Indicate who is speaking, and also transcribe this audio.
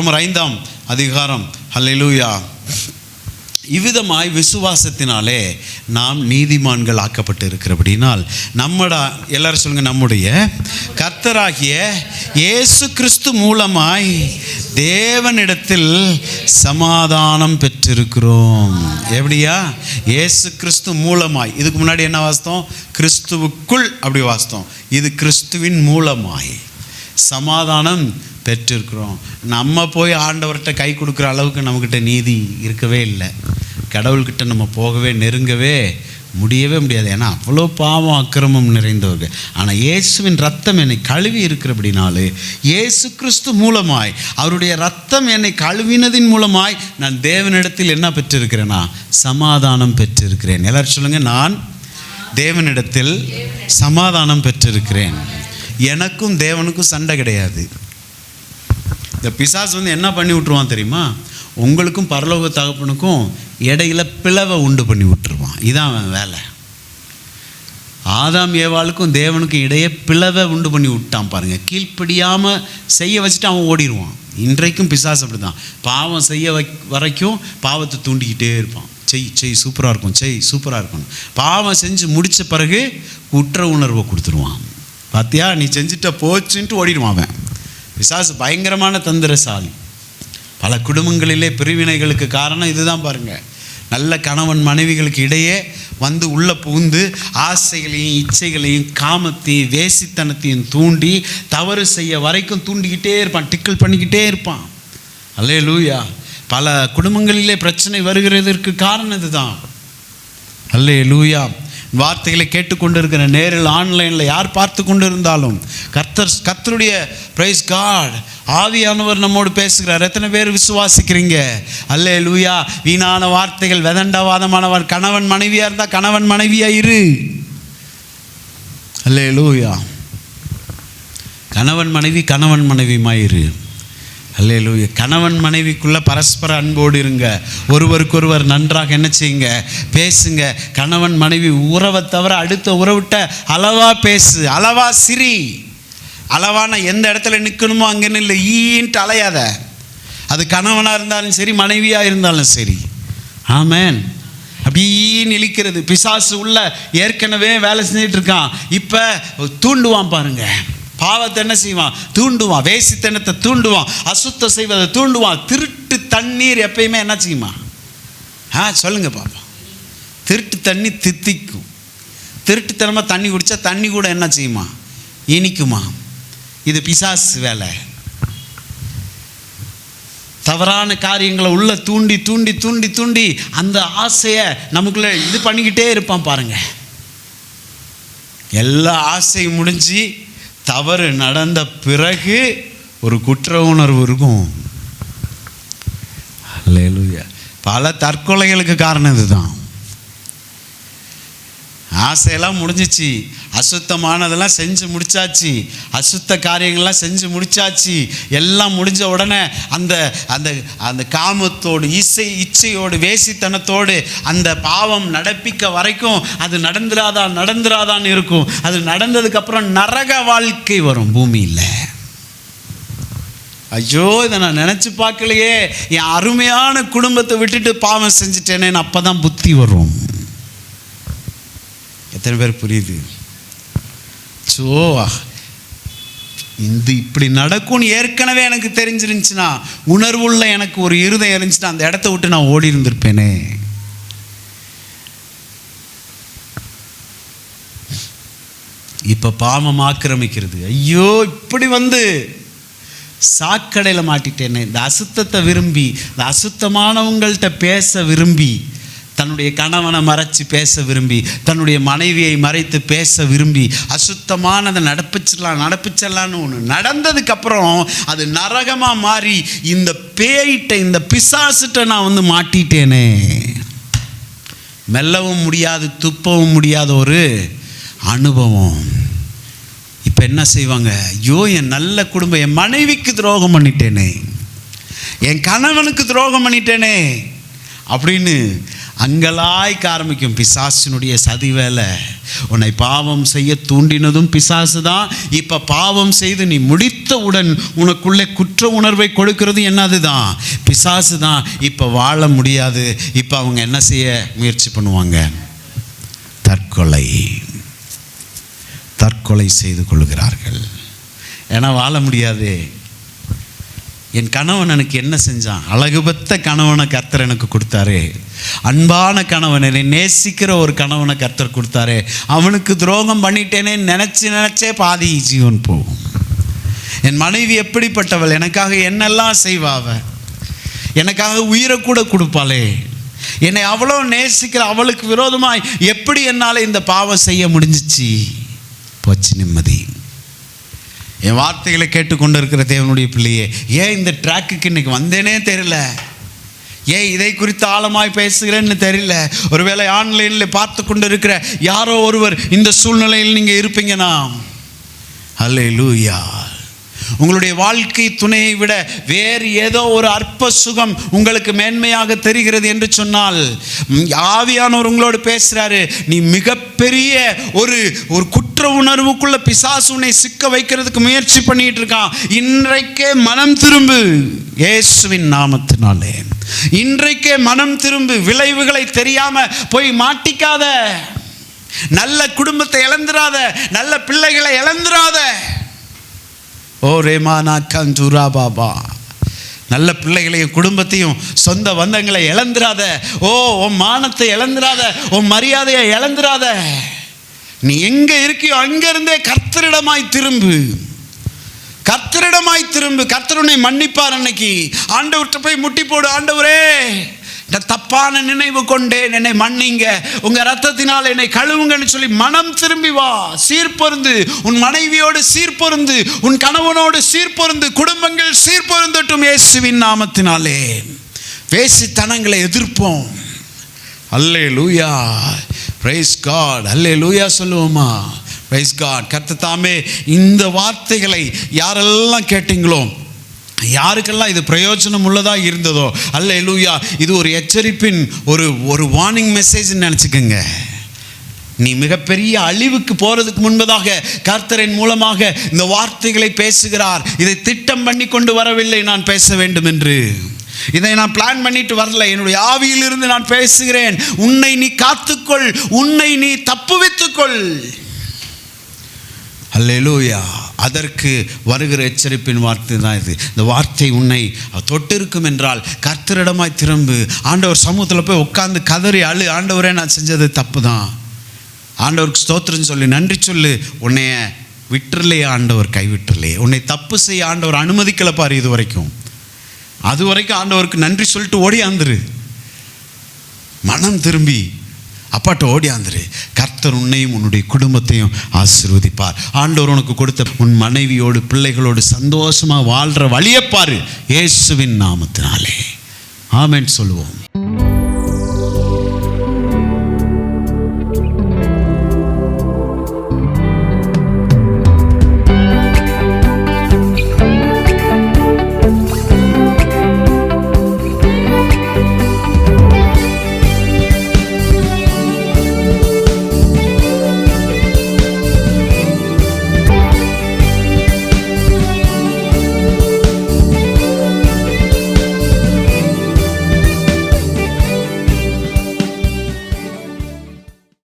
Speaker 1: ரோமர் 5ஆம் அதிகாரம். ஹல்லேலூயா. இவ்விதமாய் விசுவாசத்தினாலே நாம் நீதிமான்கள் ஆக்கப்பட்டு இருக்கிறபடினால் எல்லாரும் சொல்லுங்க, நம்முடைய கர்த்தராகிய இயேசு கிறிஸ்து மூலமாய் தேவனிடத்தில் சமாதானம் பெற்றிருக்கிறோம். எப்படியா? இயேசு கிறிஸ்து மூலமாய். இதுக்கு முன்னாடி என்ன வாசித்தோம்? கிறிஸ்துவுக்குள் அப்படி வாசித்தோம். இது கிறிஸ்துவின் மூலமாய் சமாதானம் பெற்றிருக்கிறோம். நம்ம போய் ஆண்டவர்கிட்ட கை கொடுக்குற அளவுக்கு நம்மக்கிட்ட நீதி இருக்கவே இல்லை. கடவுள்கிட்ட நம்ம போகவே நெருங்கவே முடியவே முடியாது. ஏன்னா அவ்வளோ பாவம் அக்கிரமம் நிறைந்தவர்கள். ஆனால் இயேசுவின் ரத்தம் என்னை கழுவி இருக்கிறபடினாலே, இயேசு கிறிஸ்து மூலமாய், அவருடைய ரத்தம் என்னை கழுவினதின் மூலமாய் நான் தேவனிடத்தில் என்ன பெற்றிருக்கிறேனா? சமாதானம் பெற்றிருக்கிறேன். எல்லாரும் சொல்லுங்கள், நான் தேவனிடத்தில் சமாதானம் பெற்றிருக்கிறேன். எனக்கும் தேவனுக்கும் சண்டை கிடையாது. இந்த பிசாசு என்ன பண்ணி விட்டுருவான் தெரியுமா? உங்களுக்கும் பரலோக தகப்பனுக்கும் இடையில பிளவை உண்டு பண்ணி விட்டுருவான். இதான் அவன் வேலை. ஆதாம் ஏவாளுக்கும் தேவனுக்கும் இடையே பிளவை உண்டு பண்ணி விட்டான் பாருங்க. கீழ்ப்படியாமல் செய்ய வச்சுட்டு அவன் ஓடிடுவான். இன்றைக்கும் பிசாசு அப்படி தான். பாவம் செய்ய வரைக்கும் பாவத்தை தூண்டிக்கிட்டே இருப்பான். செய் சூப்பராக இருக்கும், சூப்பராக இருக்கும். பாவம் செஞ்சு முடித்த பிறகு குற்ற உணர்வை கொடுத்துருவான். பார்த்தியா, நீ செஞ்சுட்ட போச்சுன்ட்டு ஓடிடுவான் அவன். பிசாசு பயங்கரமான தந்திரசாலி. பல குடும்பங்களிலே பிரிவினைகளுக்கு காரணம் இதுதான் பாருங்க. நல்ல கணவன் மனைவிகளுக்கு இடையே உள்ளே புகுந்து ஆசைகளையும் இச்சைகளையும் காமத்தையும் வேசித்தனத்தையும் தூண்டி தவறு செய்ய வரைக்கும் தூண்டிக்கிட்டே இருப்பான், டிக்கிள் பண்ணிக்கிட்டே இருப்பான். அல்லேலூயா. பல குடும்பங்களிலே பிரச்சனை வருகிறதற்கு காரணம் இதுதான். அல்லேலூயா. வார்த்தைகளை கேட்டுக்கொண்டு இருக்கிற நேரில் ஆன்லைனில் யார் பார்த்து கொண்டு இருந்தாலும் கர்த்தருடைய பிரைஸ் காட், ஆவியானவர் நம்மோடு பேசுகிறார். எத்தனை பேர் விசுவாசிக்கிறீங்க? அல்லேலூயா. வீணான வார்த்தைகள், வெதண்டவாதமான கணவன் மனைவியாக இருந்தால் கணவன் மனைவியாக இரு. அல்லேலூயா. கணவன் மனைவியுமாயிரு. அல்லேலூயா. கணவன் மனைவிக்குள்ளே பரஸ்பர அன்போடு இருங்க. ஒருவருக்கொருவர் நன்றாக என்ன செய்யுங்க? பேசுங்க. கணவன் மனைவி உறவை தவிர அடுத்த உறவிட்ட அளவா பேசு, அளவா சிரி. அளவான எந்த இடத்துல நிற்கணுமோ அங்கே நில்லு. ஈன்ட்டு அலையாத. அது கணவனாக இருந்தாலும் சரி, மனைவியாக இருந்தாலும் சரி. ஆமேன். அப்படின்னு இழிக்கிறது. பிசாசு உள்ள ஏற்கனவே வேலை செஞ்சுட்டு இருக்கான். இப்போ தூண்டுவான் பாருங்க. பாவத்தை என்ன செய்வான்? தூண்டுவான். வேசித்தனத்தை தூண்டுவான். அசுத்தம் செய்வதை தூண்டுவான். திருட்டு தண்ணீர் எப்பயுமே என்ன செய்யுமா? சொல்லுங்க பாப்பா. திருட்டு தண்ணி தித்திக்கும். திருட்டுத்தனமாக தண்ணி குடித்தா தண்ணி கூட என்ன செய்யுமா? இனிக்குமா? இது பிசாசு வேலை. தவறான காரியங்களை உள்ள தூண்டி தூண்டி தூண்டி தூண்டி அந்த ஆசையை நமக்குள்ள இது பண்ணிக்கிட்டே இருப்பான் பாருங்க. எல்லா ஆசையும் முடிஞ்சு தவறு நடந்த பிறகு ஒரு குற்ற உணர்வு இருக்கும். அல்லேலூயா. பல தற்கொலைகளுக்கு காரணம் இதுதான். ஆசையெல்லாம் முடிஞ்சிச்சு, அசுத்தமானதெல்லாம் செஞ்சு முடிச்சாச்சு, அசுத்த காரியங்கள்லாம் செஞ்சு முடிச்சாச்சு. எல்லாம் முடிஞ்ச உடனே அந்த அந்த அந்த காமத்தோடு இச்சையோடு வேசித்தனத்தோடு அந்த பாவம் நடப்பிக்க வரைக்கும் அது நடந்துராதான் இருக்கும். அது நடந்ததுக்கப்புறம் நரக வாழ்க்கை வரும் பூமியில். ஐயோ, இதை நான் நினச்சி பார்க்கலையே, என் அருமையான குடும்பத்தை விட்டுட்டு பாவம் செஞ்சுட்டேனேன்னு அப்போ தான் புத்தி வரும். எத்தனை பேர் புரியுது? இப்படி நடக்கும்னு ஏற்கனவே எனக்கு தெரிஞ்சிருந்துச்சுன்னா, உணர்வுள்ள எனக்கு ஒரு இருதயம் இருந்துச்சுன்னா அந்த இடத்த விட்டு நான் ஓடி இருந்திருப்பேனே. இப்ப பாவம் ஆக்கிரமிக்கிறது. ஐயோ, இப்படி சாக்கடையில் மாட்டிட்டேனே. இந்த அசுத்தத்தை விரும்பி, இந்த அசுத்தமானவங்கள்ட்ட பேச விரும்பி, தன்னுடைய கணவனை மறைச்சு பேச விரும்பி, தன்னுடைய மனைவியை மறைத்து பேச விரும்பி, அசுத்தமானதை நடப்பிச்சிடலான்னு ஒன்று நடந்ததுக்கப்புறம் அது நரகமாக மாறி இந்த பேயிட்ட, இந்த பிசாசுட்ட நான் மாட்டிட்டேனே. மெல்லவும் முடியாது, துப்பவும் முடியாத ஒரு அனுபவம். இப்போ என்ன செய்வாங்க? ஐயோ, என் நல்ல குடும்பம், என் மனைவிக்கு துரோகம் பண்ணிட்டேனே, என் கணவனுக்கு துரோகம் பண்ணிட்டேனே அப்படின்னு அங்கலாய்க்க ஆரம்பிக்கும். பிசாசினுடைய சதி வேலை. உன்னை பாவம் செய்ய தூண்டினதும் பிசாசு தான். இப்போ பாவம் செய்து நீ முடித்தவுடன் உனக்குள்ளே குற்ற உணர்வை கொடுக்கிறது என்னது தான்? பிசாசு தான். இப்போ வாழ முடியாது. இப்போ அவங்க என்ன செய்ய முயற்சி பண்ணுவாங்க? தற்கொலை செய்து கொள்கிறார்கள். ஏன்னா வாழ முடியாது. என் கணவன் எனக்கு என்ன செஞ்சான்? அழகுபத்த கணவனை கர்த்தர் எனக்கு கொடுத்தாரு. அன்பான கணவன், என்னை நேசிக்கிற ஒரு கணவனை கர்த்தர் கொடுத்தாரு. அவனுக்கு துரோகம் பண்ணிட்டேனே நினச்சே பாதி ஜீவன் போகும். என் மனைவி எப்படிப்பட்டவள், எனக்காக என்னெல்லாம் செய்வாவ, எனக்காக உயிரை கூட கொடுப்பாளே, என்னை அவ்வளோ நேசிக்கிற அவளுக்கு விரோதமாய் எப்படி என்னால் இந்த பாவம் செய்ய முடிஞ்சிச்சு? போச்சு நிம்மதி. என் வார்த்தைகளை கேட்டுக்கொண்டு இருக்கிற தேவனுடைய பிள்ளையே, ஏன் இந்த ட்ராக்குக்கு இன்னைக்கு வந்தேனே தெரியல, ஏன் இதை குறித்து ஆழமாய் பேசுகிறேன்னு தெரியல. ஒருவேளை ஆன்லைனில் பார்த்து கொண்டு இருக்கிற யாரோ ஒருவர் இந்த சூழ்நிலையில் நீங்கள் இருப்பீங்கன்னா, அல்லேலூயா, உங்களுடைய வாழ்க்கை துணையை விட வேறு ஏதோ ஒரு அற்ப சுகம் உங்களுக்கு மேன்மையாக தெரிகிறது என்று சொன்னால், ஆவியானவர் உங்களோடு பேசுகிறாரு. நீ மிகப்பெரிய ஒரு குற்ற உணர்வுக்குள்ள பிசாசு உன்னை சிக்க வைக்கிறதுக்கு முயற்சி பண்ணிட்டு இருக்கான். இன்றைக்கே மனம் திரும்பு, இயேசுவின் நாமத்தினாலே இன்றைக்கே மனம் திரும்பு. விளைவுகளை தெரியாம போய் மாட்டிக்காத. நல்ல குடும்பத்தை இழந்துராத, நல்ல பிள்ளைகளை இழந்துராத. ஓ ரேமானா கஞ்சுரா பாபா, நல்ல பிள்ளைகளையும் குடும்பத்தையும் சொந்த பந்தங்களை இழந்துராத. ஓ உன் மானத்தை இழந்துராத, உன் மரியாதையை இழந்துராத. நீ எங்க இருக்கியோ அங்கிருந்தே கர்த்தரிடமாய் திரும்பு, கர்த்தரிடமாய் திரும்பு. கர்த்தர் உன்னை மன்னிப்பார். அன்னைக்கு ஆண்டவர்கிட்ட போய் முட்டி போடு, ஆண்டவரே தப்பான நினைவு கொண்டேன், என்னை மன்னிங்க, உங்க ரத்தத்தினால் என்னை கழுவுங்கன்னு சொல்லி மனம் திரும்பி வா. சீர்பொருந்து, உன் மனைவியோடு சீர்பொருந்து, உன் கணவனோடு சீர்பொருந்து, குடும்பங்கள் சீர்பொருந்தட்டும் இயேசுவின் நாமத்தினாலே. வேசித்தனங்களை எதிர்ப்போம். அல்லேலூயா, பிரைஸ் காட், அல்லேலூயா சொல்லுவோமா? Praise God. கர்த்தர் தாமே இந்த வார்த்தைகளை யாரெல்லாம் கேட்டீங்களோ, யாருக்கெல்லாம் இது பிரயோஜனம் உள்ளதாக இருந்ததோ, அல்லேலூயா, இது ஒரு எச்சரிப்பின் ஒரு வார்னிங் மெசேஜ் நினச்சிக்கோங்க. நீ மிகப்பெரிய அழிவுக்கு போகிறதுக்கு முன்பதாக கர்த்தரின் மூலமாக இந்த வார்த்தைகளை பேசுகிறார். இதை திட்டம் பண்ணி கொண்டு வரவில்லை நான் பேச வேண்டும் என்று. இதை நான் பிளான் பண்ணிட்டு வரல, என்னுடைய ஆவியிலிருந்து நான் பேசுகிறேன். உன்னை நீ காத்துக்கொள், உன்னை நீ தப்புவித்துக்கொள். அல்லேலூயா. அதற்கு வருகிற எச்சரிப்பின் வார்த்தை தான் இது. இந்த வார்த்தை உன்னை தொட்டிருக்கும் என்றால் கர்த்தரிடமாய் திரும்பு. ஆண்டவர் சமூகத்தில் போய் உட்கார்ந்து கதறி அழு, ஆண்டவரே நான் செஞ்சது தப்பு தான், ஆண்டவருக்கு ஸ்தோத்திரம் சொல்லி நன்றி சொல்லு. உன்னைய விட்டுறலையே ஆண்டவர், கைவிட்டுறலையே. உன்னை தப்பு செய்ய ஆண்டவர் அனுமதிக்கலை பாரு. இது வரைக்கும் அது வரைக்கும் ஆண்டவருக்கு நன்றி சொல்லிட்டு ஓடியாந்துரு. மனம் திரும்பி அப்பாட்ட ஓடியாந்துரு. கர்த்தர் உன்னையும் உன்னுடைய குடும்பத்தையும் ஆசீர்வதிப்பார். ஆண்டவர் உனக்கு கொடுத்த உன் மனைவியோடு பிள்ளைகளோடு சந்தோஷமாக வாழ்கிற வழியை பாரு, இயேசுவின் நாமத்தினாலே. ஆமென் சொல்லுவோம்.